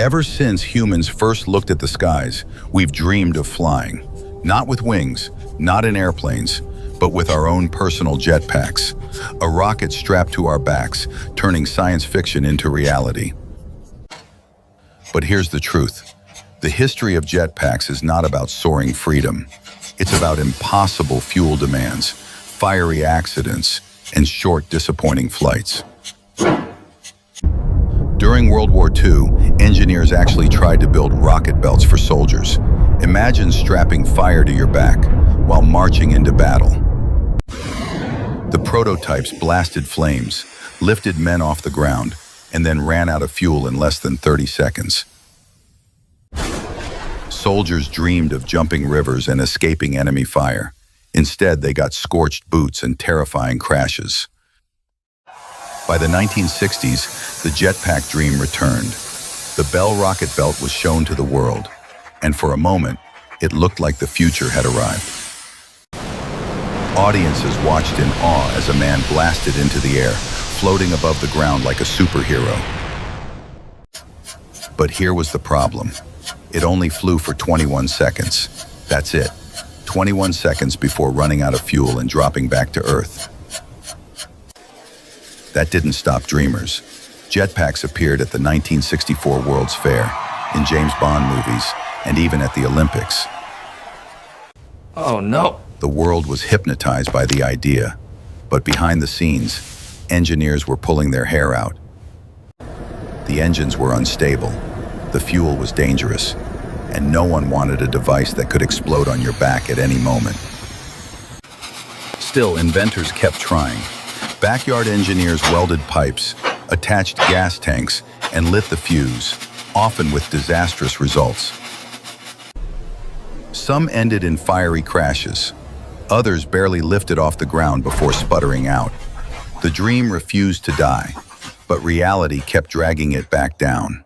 Ever since humans first looked at the skies, we've dreamed of flying. Not with wings, not in airplanes, but with our own personal jetpacks. A rocket strapped to our backs, turning science fiction into reality. But here's the truth. The history of jetpacks is not about soaring freedom. It's about impossible fuel demands, fiery accidents, and short, disappointing flights. During World War II, engineers actually tried to build rocket belts for soldiers. Imagine strapping fire to your back while marching into battle. The prototypes blasted flames, lifted men off the ground, and then ran out of fuel in less than 30 seconds. Soldiers dreamed of jumping rivers and escaping enemy fire. Instead, they got scorched boots and terrifying crashes. By the 1960s, the jetpack dream returned. The Bell rocket belt was shown to the world, and for a moment, it looked like the future had arrived. Audiences watched in awe as a man blasted into the air, floating above the ground like a superhero. But here was the problem. It only flew for 21 seconds. That's it. 21 seconds before running out of fuel and dropping back to Earth. That didn't stop dreamers. Jetpacks appeared at the 1964 World's Fair, in James Bond movies, and even at the Olympics. Oh no! The world was hypnotized by the idea, but behind the scenes, engineers were pulling their hair out. The engines were unstable, the fuel was dangerous, and no one wanted a device that could explode on your back at any moment. Still, inventors kept trying. Backyard engineers welded pipes, attached gas tanks, and lit the fuse, often with disastrous results. Some ended in fiery crashes. Others barely lifted off the ground before sputtering out. The dream refused to die, but reality kept dragging it back down.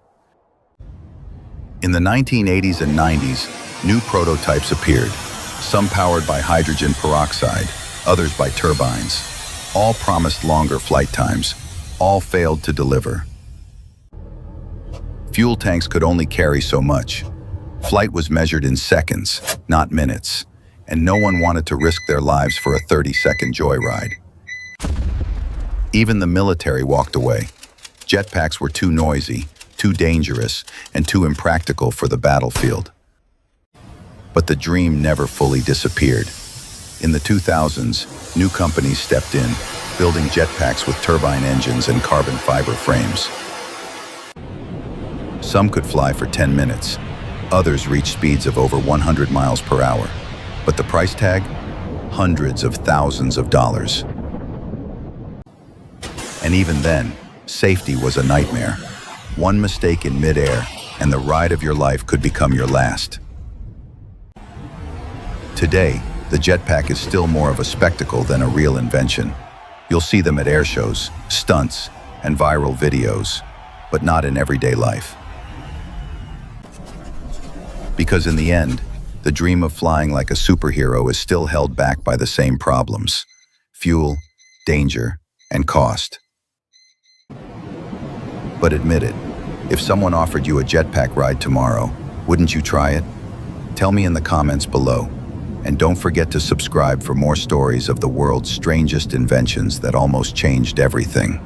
In the 1980s and 90s, new prototypes appeared, some powered by hydrogen peroxide, others by turbines. All promised longer flight times. All failed to deliver. Fuel tanks could only carry so much. Flight was measured in seconds, not minutes, and no one wanted to risk their lives for a 30-second joyride. Even the military walked away. Jetpacks were too noisy, too dangerous, and too impractical for the battlefield. But the dream never fully disappeared. In the 2000s, new companies stepped in, building jetpacks with turbine engines and carbon fiber frames. Some could fly for 10 minutes. Others reached speeds of over 100 miles per hour. But the price tag? Hundreds of thousands of dollars. And even then, safety was a nightmare. One mistake in midair, and the ride of your life could become your last. Today, the jetpack is still more of a spectacle than a real invention. You'll see them at air shows, stunts, and viral videos, but not in everyday life. Because in the end, the dream of flying like a superhero is still held back by the same problems: fuel, danger, and cost. But admit it, if someone offered you a jetpack ride tomorrow, wouldn't you try it? Tell me in the comments below. And don't forget to subscribe for more stories of the world's strangest inventions that almost changed everything.